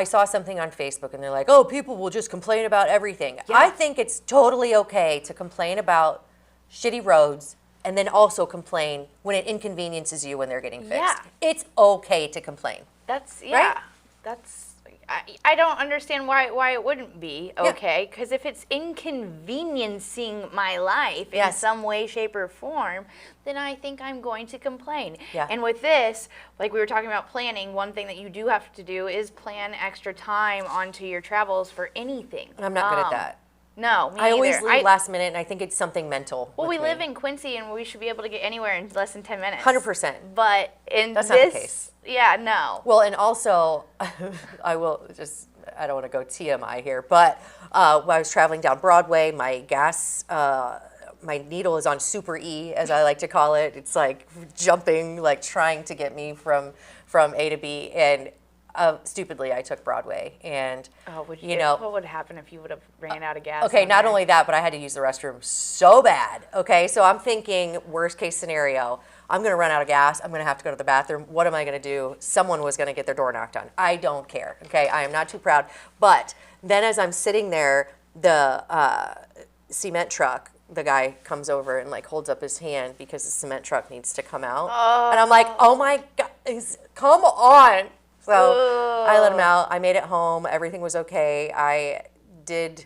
Speaker 1: saw something on Facebook, and they're like, "Oh, people will just complain about everything."
Speaker 8: Yeah.
Speaker 1: I think it's totally okay to complain about shitty roads, and then also complain when it inconveniences you when they're getting fixed.
Speaker 8: Yeah.
Speaker 1: It's okay to complain.
Speaker 8: That's, that's, I don't understand why it wouldn't be okay, because if it's inconveniencing my life in some way, shape, or form, then I think I'm going to complain.
Speaker 1: Yeah.
Speaker 8: And with this, like we were talking about planning, one thing that you do have to do is plan extra time onto your travels for anything.
Speaker 1: I'm not good at that.
Speaker 8: No, me
Speaker 1: I always
Speaker 8: either.
Speaker 1: leave last minute, and I think it's something mental.
Speaker 8: Well, we
Speaker 1: with me.
Speaker 8: live in Quincy, and we should be able to get anywhere in less than 10 minutes.
Speaker 1: 100%.
Speaker 8: But in
Speaker 1: That's
Speaker 8: this,
Speaker 1: not the case.
Speaker 8: Yeah, no.
Speaker 1: Well, and also, I don't want to go TMI here, but when I was traveling down Broadway, my my needle is on super E, as I like to call it. It's like jumping, like trying to get me from A to B, and stupidly, I took Broadway, and
Speaker 8: what would happen if you would have ran out of gas?
Speaker 1: okay,
Speaker 8: on
Speaker 1: not
Speaker 8: there?
Speaker 1: only that, but I had to use the restroom so bad. Okay, so I'm thinking worst case scenario. I'm going to run out of gas. I'm going to have to go to the bathroom. What am I going to do? Someone was going to get their door knocked on. I don't care. Okay, I am not too proud. But then as I'm sitting there, the cement truck, the guy comes over and like holds up his hand because the cement truck needs to come out. And I'm like, oh my God, come on. So I let him out. I made it home. Everything was okay. I did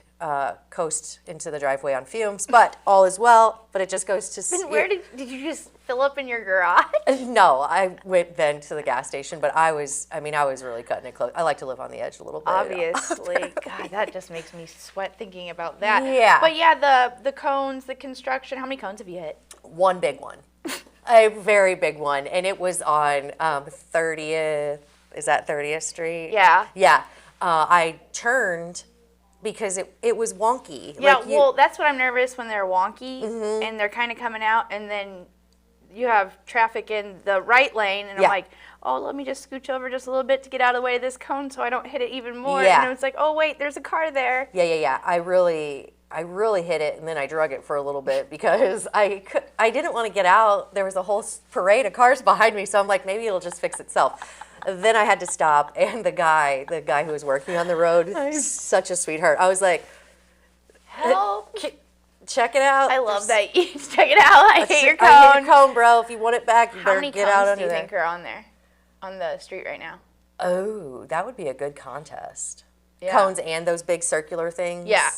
Speaker 1: coast into the driveway on fumes, but all is well. But it just goes to
Speaker 8: Then where did you just fill up in your garage?
Speaker 1: No, I went then to the gas station, but I was really cutting it close. I like to live on the edge a little bit.
Speaker 8: Obviously. God, that just makes me sweat thinking about that.
Speaker 1: Yeah.
Speaker 8: But yeah, the cones, the construction, how many cones have you hit?
Speaker 1: One big one, a very big one, and it was on 30th. Is that 30th Street?
Speaker 8: Yeah.
Speaker 1: Yeah. I turned because it was wonky.
Speaker 8: Yeah,
Speaker 1: Like
Speaker 8: well, that's what I'm nervous when they're wonky
Speaker 1: Mm-hmm.
Speaker 8: and they're kind of coming out, and then you have traffic in the right lane, and
Speaker 1: Yeah.
Speaker 8: I'm like, oh, let me just scooch over just a little bit to get out of the way of this cone so I don't hit it even more.
Speaker 1: Yeah.
Speaker 8: And it's like, oh, wait, there's a car there.
Speaker 1: Yeah. I really hit it, and then I drug it for a little bit because I didn't want to get out. There was a whole parade of cars behind me, so I'm like, maybe it'll just fix itself. Then I had to stop, and the guy who was working on the road, such a sweetheart. I was like,
Speaker 8: Help.
Speaker 1: check it out.
Speaker 8: I love that you check it out. I hate your cone.
Speaker 1: I hate your cone, bro. If you want it back, you
Speaker 8: How
Speaker 1: better
Speaker 8: many
Speaker 1: get
Speaker 8: cones
Speaker 1: out
Speaker 8: do
Speaker 1: under
Speaker 8: you
Speaker 1: there.
Speaker 8: think are on there, on the street right now?
Speaker 1: Oh, that would be a good contest.
Speaker 8: Yeah.
Speaker 1: Cones and those big circular things.
Speaker 8: Yeah.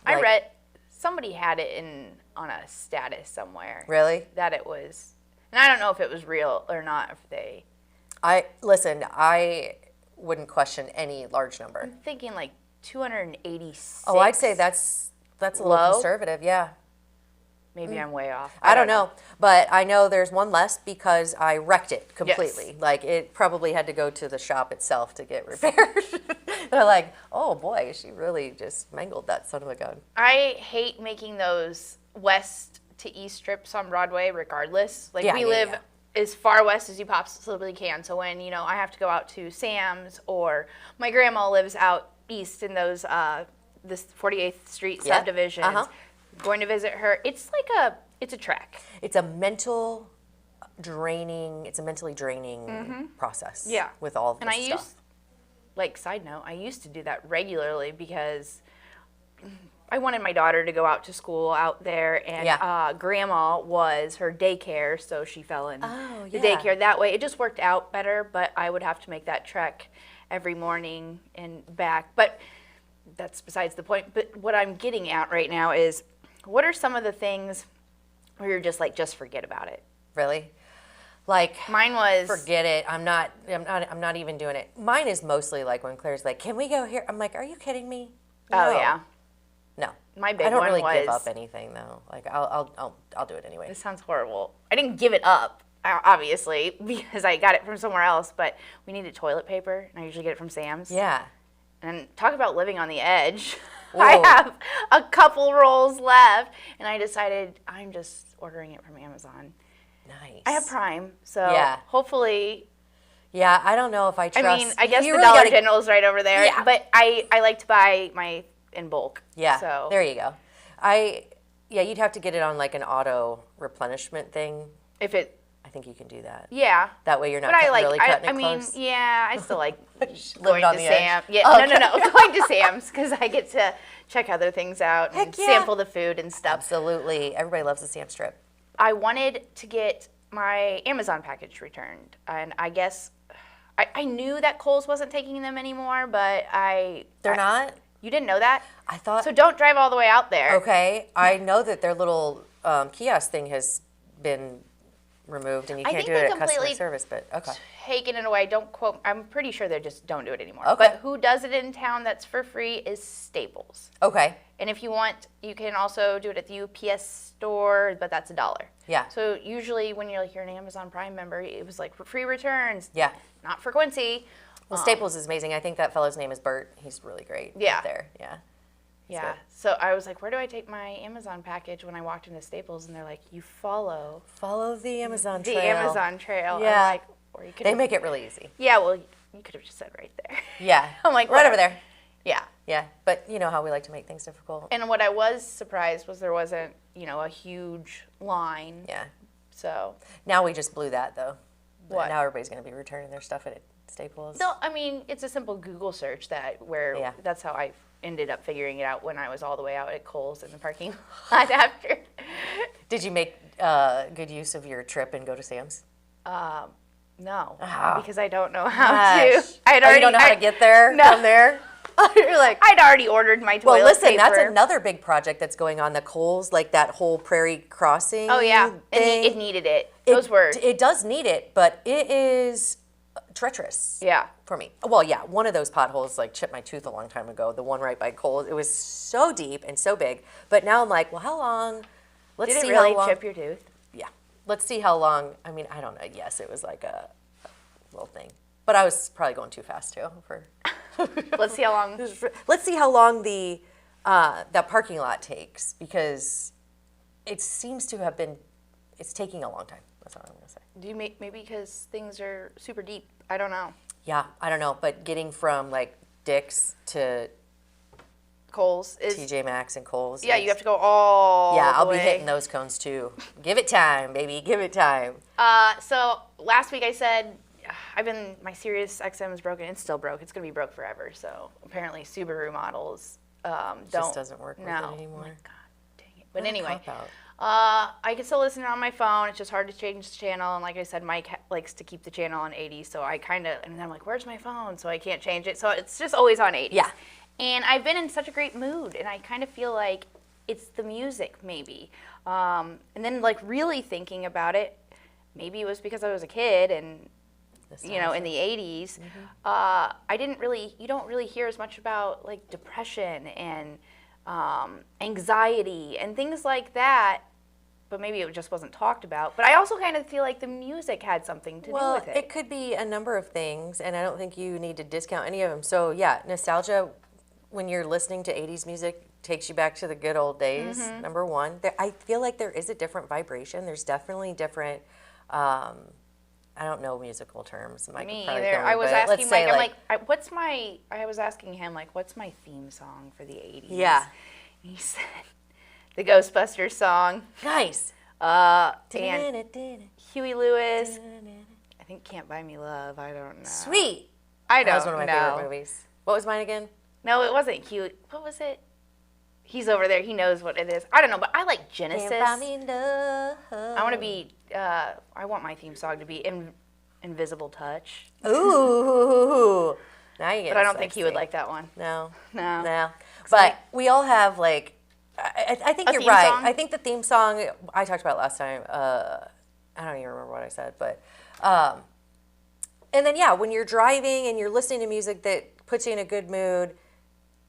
Speaker 8: I
Speaker 1: Like-
Speaker 8: read somebody had it on a status somewhere.
Speaker 1: Really?
Speaker 8: That it was, and I don't know if it was real or not. If they,
Speaker 1: I wouldn't question any large number.
Speaker 8: I'm thinking like 286.
Speaker 1: Oh, I'd say that's a little
Speaker 8: Low?
Speaker 1: conservative. Yeah.
Speaker 8: Maybe I'm way off.
Speaker 1: I don't know, but I know there's one less because I wrecked it completely.
Speaker 8: Yes.
Speaker 1: Like it probably had to go to the shop itself to get repaired. They're like, oh boy, she really just mangled that son of a gun.
Speaker 8: I hate making those west to east strips on Broadway regardless. Like
Speaker 1: Yeah,
Speaker 8: we
Speaker 1: yeah,
Speaker 8: live
Speaker 1: yeah.
Speaker 8: as far west as you possibly can. So when, you know, I have to go out to Sam's, or my grandma lives out east in those this 48th Street subdivisions, going to visit her, it's a trek.
Speaker 1: It's a mentally draining process.
Speaker 8: Yeah.
Speaker 1: With all of this
Speaker 8: And
Speaker 1: stuff.
Speaker 8: side note, I used to do that regularly because I wanted my daughter to go out to school out there, and grandma was her daycare, so she fell in the daycare that way. It just worked out better, but I would have to make that trek every morning and back. But that's besides the point. But what I'm getting at right now is, what are some of the things where you're just like, just forget about it?
Speaker 1: Really? Like,
Speaker 8: mine was,
Speaker 1: forget it. I'm not even doing it. Mine is mostly like when Claire's like, can we go here? I'm like, are you kidding me?
Speaker 8: oh
Speaker 1: No.
Speaker 8: yeah,
Speaker 1: No.
Speaker 8: my big
Speaker 1: I don't
Speaker 8: one
Speaker 1: really
Speaker 8: was,
Speaker 1: give up anything though. Like I'll do it anyway.
Speaker 8: this sounds horrible. I didn't give it up, obviously, because I got it from somewhere else, but we needed toilet paper, and I usually get it from Sam's.
Speaker 1: Yeah.
Speaker 8: And talk about living on the edge. I have a couple rolls left, and I decided I'm just ordering it from Amazon.
Speaker 1: Nice.
Speaker 8: I have Prime, so
Speaker 1: Yeah.
Speaker 8: hopefully.
Speaker 1: Yeah, I don't know if I trust.
Speaker 8: I mean, I guess
Speaker 1: you
Speaker 8: the
Speaker 1: really
Speaker 8: Dollar
Speaker 1: gotta-
Speaker 8: General's right over there,
Speaker 1: Yeah.
Speaker 8: but I like to buy my in bulk.
Speaker 1: Yeah.
Speaker 8: So
Speaker 1: There you go. You'd have to get it on like an auto replenishment thing.
Speaker 8: if it,
Speaker 1: I think you can do that.
Speaker 8: yeah.
Speaker 1: That way you're not
Speaker 8: But I
Speaker 1: really cutting
Speaker 8: I
Speaker 1: it
Speaker 8: mean,
Speaker 1: close.
Speaker 8: yeah, I still like going
Speaker 1: on
Speaker 8: to
Speaker 1: the edge?
Speaker 8: Sam. Yeah,
Speaker 1: Oh,
Speaker 8: no, going to Sam's because I get to check other things out and
Speaker 1: Heck yeah.
Speaker 8: sample the food and stuff.
Speaker 1: Absolutely. Everybody loves a Sam strip.
Speaker 8: I wanted to get my Amazon package returned, and I guess I knew that Kohl's wasn't taking them anymore, but
Speaker 1: They're not?
Speaker 8: You didn't know that?
Speaker 1: I thought.
Speaker 8: So don't drive all the way out there.
Speaker 1: Okay. I know that their little kiosk thing has been removed and you
Speaker 8: I
Speaker 1: can't
Speaker 8: think
Speaker 1: do it
Speaker 8: they
Speaker 1: at customer
Speaker 8: completely
Speaker 1: service, but okay.
Speaker 8: Taking it away. Don't quote. I'm pretty sure they just don't do it anymore.
Speaker 1: Okay.
Speaker 8: But who does it in town that's for free is Staples.
Speaker 1: Okay.
Speaker 8: And if you want, you can also do it at the UPS store, but that's $1.
Speaker 1: Yeah.
Speaker 8: So usually when you're an Amazon Prime member, it was like free returns.
Speaker 1: Yeah.
Speaker 8: Not for Quincy.
Speaker 1: Well, Staples is amazing. I think that fellow's name is Bert. He's really great.
Speaker 8: Yeah.
Speaker 1: Right there. Yeah.
Speaker 8: Yeah.
Speaker 1: good.
Speaker 8: So I was like, where do I take my Amazon package when I walked into Staples? And they're like, you follow
Speaker 1: Follow the Amazon
Speaker 8: the
Speaker 1: trail.
Speaker 8: Amazon trail.
Speaker 1: Yeah.
Speaker 8: I'm like, or you could.
Speaker 1: They make it really easy.
Speaker 8: Yeah. Well, you could have just said right there.
Speaker 1: Yeah.
Speaker 8: I'm like,
Speaker 1: right over
Speaker 8: whatever.
Speaker 1: there.
Speaker 8: Yeah.
Speaker 1: Yeah. But you know how we like to make things difficult.
Speaker 8: And what I was surprised was there wasn't, a huge line.
Speaker 1: Yeah.
Speaker 8: So.
Speaker 1: Now we just blew that though.
Speaker 8: What?
Speaker 1: Now everybody's going to be returning their stuff at Staples.
Speaker 8: No, I mean, it's a simple Google search where
Speaker 1: Yeah.
Speaker 8: that's how I ended up figuring it out when I was all the way out at Kohl's in the parking lot after.
Speaker 1: Did you make good use of your trip and go to Sam's?
Speaker 8: No,
Speaker 1: Ah.
Speaker 8: because I don't know how
Speaker 1: Gosh.
Speaker 8: to. I had
Speaker 1: Oh,
Speaker 8: already,
Speaker 1: you don't know how to get there
Speaker 8: No.
Speaker 1: from there? You're like,
Speaker 8: I'd already ordered my toilet
Speaker 1: well, listen,
Speaker 8: paper.
Speaker 1: that's another big project that's going on. The Kohl's, like that whole Prairie Crossing.
Speaker 8: Oh yeah,
Speaker 1: thing.
Speaker 8: it needed it. Those were.
Speaker 1: It does need it, but it is treacherous.
Speaker 8: Yeah.
Speaker 1: For me. Well, yeah, one of those potholes like chipped my tooth a long time ago. The one right by Kohl's. It was so deep and so big. But now I'm like, well, how long? Let's
Speaker 8: Did
Speaker 1: see
Speaker 8: it really
Speaker 1: how long.
Speaker 8: chip your tooth?
Speaker 1: Yeah. Let's see how long. I mean, I don't know. Yes, it was like a little thing. But I was probably going too fast too.
Speaker 8: Let's see how long.
Speaker 1: Let's see how long the that parking lot takes, because it seems to have been. It's taking a long time. That's what I'm going to say.
Speaker 8: Do you maybe because things are super deep? I don't know.
Speaker 1: Yeah, I don't know, but getting from like Dick's to
Speaker 8: Kohl's is.
Speaker 1: TJ Maxx and Kohl's.
Speaker 8: Yeah, you have to go all.
Speaker 1: Yeah,
Speaker 8: the
Speaker 1: I'll be
Speaker 8: way.
Speaker 1: hitting those cones too. Give it time, baby. Give it time.
Speaker 8: So last week I said my Sirius XM is broken. It's still broke. It's gonna be broke forever. So apparently Subaru models don't.
Speaker 1: Just doesn't work with
Speaker 8: no.
Speaker 1: it anymore.
Speaker 8: Oh my God, dang it. But
Speaker 1: What a
Speaker 8: anyway,
Speaker 1: cop-out.
Speaker 8: I can still listen on my phone. It's just hard to change the channel. And like I said, Mike likes to keep the channel on 80. So I and then I'm like, where's my phone? So I can't change it. So it's just always on 80.
Speaker 1: Yeah.
Speaker 8: And I've been in such a great mood, and I kind of feel like it's the music, maybe. And then, like, really thinking about it, maybe it was because I was a kid and, in the 80s, you don't really hear as much about, like, depression and anxiety and things like that, but maybe it just wasn't talked about. But I also kind of feel like the music had something to do with it.
Speaker 1: It could be a number of things, and I don't think you need to discount any of them. So, yeah, nostalgia, when you're listening to 80s music, takes you back to the good old days, number one. I feel like there is a different vibration. There's definitely different I don't know musical terms. Mike
Speaker 8: Me
Speaker 1: could probably
Speaker 8: either.
Speaker 1: kill me,
Speaker 8: I was
Speaker 1: but let's
Speaker 8: asking
Speaker 1: say,
Speaker 8: Mike, I was asking him, like, what's my theme song for the 80s?
Speaker 1: Yeah.
Speaker 8: And he said, the Ghostbusters song.
Speaker 1: Nice.
Speaker 8: And Huey Lewis. I think Can't Buy Me Love. I don't know.
Speaker 1: Sweet.
Speaker 8: I don't know.
Speaker 1: That was one of my favorite movies. What was mine again?
Speaker 8: No, it wasn't Huey. What was it? He's over there. He knows what it is. I don't know, but I like Genesis.
Speaker 1: Can't buy me love.
Speaker 8: I want to be, I want my theme song to be Invisible Touch.
Speaker 1: Ooh. Now you get
Speaker 8: But I don't think he would
Speaker 1: sexy.
Speaker 8: like that one.
Speaker 1: No.
Speaker 8: No.
Speaker 1: No. But we all have, like, I think
Speaker 8: A
Speaker 1: you're
Speaker 8: theme
Speaker 1: right.
Speaker 8: song?
Speaker 1: I think the theme song, I talked about last time, I don't even remember what I said, but, and then, yeah, when you're driving and you're listening to music that puts you in a good mood,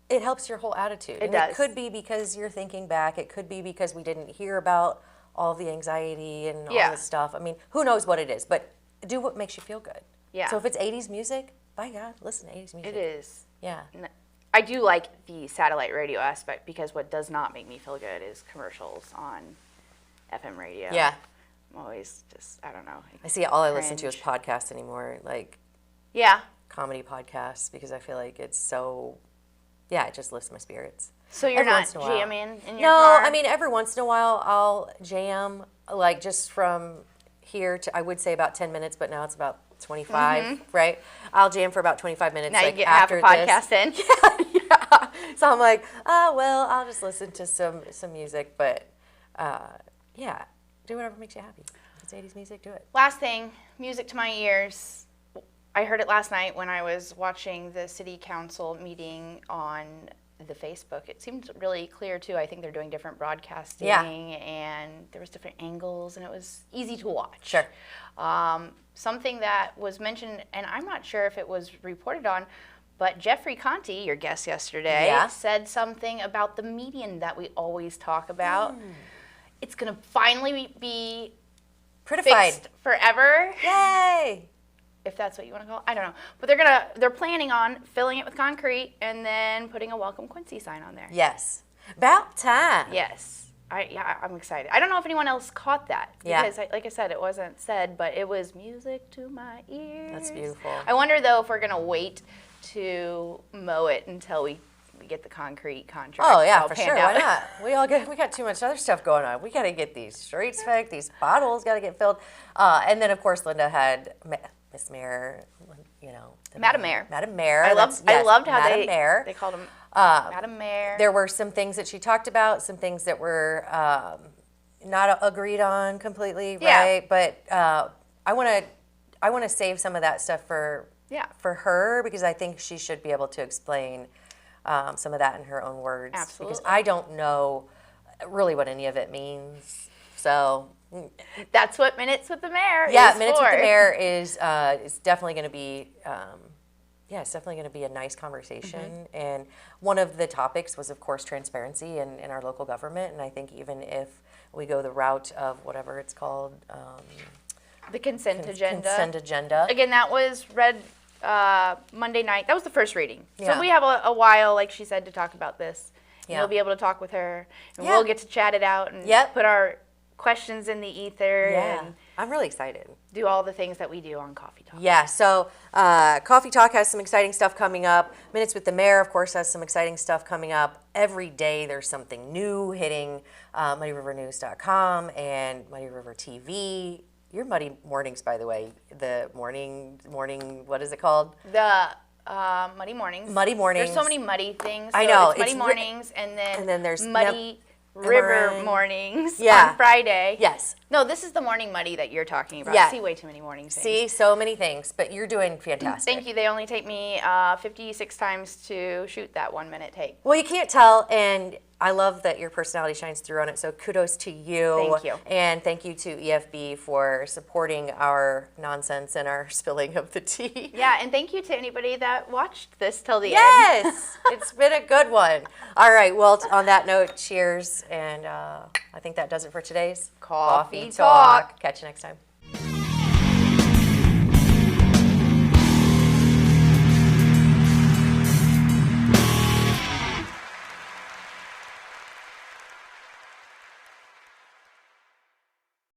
Speaker 1: it helps your whole attitude.
Speaker 8: It does.
Speaker 1: It could be because you're thinking back. It could be because we didn't hear about all of the anxiety and all this stuff. I mean, who knows what it is, but do what makes you feel good.
Speaker 8: Yeah.
Speaker 1: So if it's 80s music, by God, listen to 80s music.
Speaker 8: It is.
Speaker 1: Yeah.
Speaker 8: I do like the satellite radio aspect because what does not make me feel good is commercials on FM radio.
Speaker 1: Yeah.
Speaker 8: I'm always just, I don't know.
Speaker 1: I see all I listen to is
Speaker 8: cringe.
Speaker 1: podcasts anymore, like
Speaker 8: Yeah.
Speaker 1: comedy podcasts, because I feel like it's so, yeah, it just lifts my spirits.
Speaker 8: So you're
Speaker 1: Every
Speaker 8: not
Speaker 1: once in a while.
Speaker 8: jamming in your
Speaker 1: No,
Speaker 8: car?
Speaker 1: I mean, every once in a while I'll jam, like just from here to, I would say about 10 minutes, but now it's about 25, right? I'll jam for about 25 minutes.
Speaker 8: Now
Speaker 1: like
Speaker 8: you get half a
Speaker 1: after
Speaker 8: podcast in.
Speaker 1: yeah. So I'm like, oh, well, I'll just listen to some music, but yeah, do whatever makes you happy. If it's 80s music, do it.
Speaker 8: Last thing, music to my ears. I heard it last night when I was watching the city council meeting on the Facebook. It seemed really clear too. I think they're doing different broadcasting and there was different angles and it was easy to watch.
Speaker 1: Sure.
Speaker 8: Something that was mentioned, and I'm not sure if it was reported on, but Jeffrey Conte, your guest yesterday, said something about the median that we always talk about. It's going to finally be
Speaker 1: Prettified.
Speaker 8: fixed forever.
Speaker 1: Yay!
Speaker 8: If that's what you want to call it. I don't know. But they're planning on filling it with concrete and then putting a Welcome Quincy sign on there.
Speaker 1: Yes. About time.
Speaker 8: Yes. I'm excited. I don't know if anyone else caught that.
Speaker 1: Yeah.
Speaker 8: Because, like I said, it wasn't said, but it was music to my ears.
Speaker 1: That's beautiful.
Speaker 8: I wonder, though, if we're going to wait to mow it until we get the concrete contract.
Speaker 1: Oh yeah,
Speaker 8: all
Speaker 1: for
Speaker 8: panned
Speaker 1: sure.
Speaker 8: out.
Speaker 1: Why not? We got too much other stuff going on. We got to get these streets fixed. These potholes got to get filled. And then of course Linda had Miss Mayor, you know,
Speaker 8: Madam Mayor.
Speaker 1: Madam Mayor.
Speaker 8: I loved how
Speaker 1: Madam Mayor.
Speaker 8: they called him Madam Mayor.
Speaker 1: There were some things that she talked about, some things that were not agreed on completely,
Speaker 8: Yeah.
Speaker 1: right? But I want to save some of that stuff for her, because I think she should be able to explain some of that in her own words.
Speaker 8: Absolutely.
Speaker 1: Because I don't know really what any of it means. So
Speaker 8: That's what Minutes with the Mayor
Speaker 1: yeah,
Speaker 8: is
Speaker 1: Minutes
Speaker 8: for.
Speaker 1: with the Mayor is definitely going to be it's definitely going to be a nice conversation. And one of the topics was, of course, transparency in our local government. And I think even if we go the route of whatever it's called,
Speaker 8: The consent agenda.
Speaker 1: consent agenda.
Speaker 8: Again, that was read Monday night. That was the first reading.
Speaker 1: Yeah.
Speaker 8: So we have a while, like she said, to talk about this. And
Speaker 1: Yeah.
Speaker 8: You'll be able to talk with her, and
Speaker 1: Yeah.
Speaker 8: we'll get to chat it out and
Speaker 1: Yep.
Speaker 8: put our questions in the ether
Speaker 1: Yeah,
Speaker 8: and
Speaker 1: I'm really excited.
Speaker 8: do all the things that we do on Coffee Talk.
Speaker 1: Yeah, so Coffee Talk has some exciting stuff coming up. Minutes with the Mayor, of course, has some exciting stuff coming up. Every day there's something new hitting MuddyRiverNews.com and Muddy River TV. Your Muddy Mornings, by the way, the morning, what is it called?
Speaker 8: The Muddy Mornings.
Speaker 1: Muddy Mornings.
Speaker 8: There's so many muddy things.
Speaker 1: I
Speaker 8: So
Speaker 1: know,
Speaker 8: It's Muddy
Speaker 1: it's
Speaker 8: Mornings, and then
Speaker 1: there's
Speaker 8: Muddy River
Speaker 1: MRN.
Speaker 8: Mornings
Speaker 1: Yeah.
Speaker 8: on Friday.
Speaker 1: Yes.
Speaker 8: No, this is the morning Muddy that you're talking about.
Speaker 1: Yeah.
Speaker 8: I see way too many morning things.
Speaker 1: See, so many things, but you're doing fantastic.
Speaker 8: Thank you. They only take me 56 times to shoot that 1 minute take.
Speaker 1: Well, you can't tell, and I love that your personality shines through on it, so kudos to you.
Speaker 8: Thank you.
Speaker 1: And thank you to EFB for supporting our nonsense and our spilling of the tea.
Speaker 8: Yeah, and thank you to anybody that watched this till the end.
Speaker 1: Yes! It's been a good one. All right, well, on that note, cheers, and I think that does it for today's
Speaker 8: Coffee Talk.
Speaker 1: Catch you next time.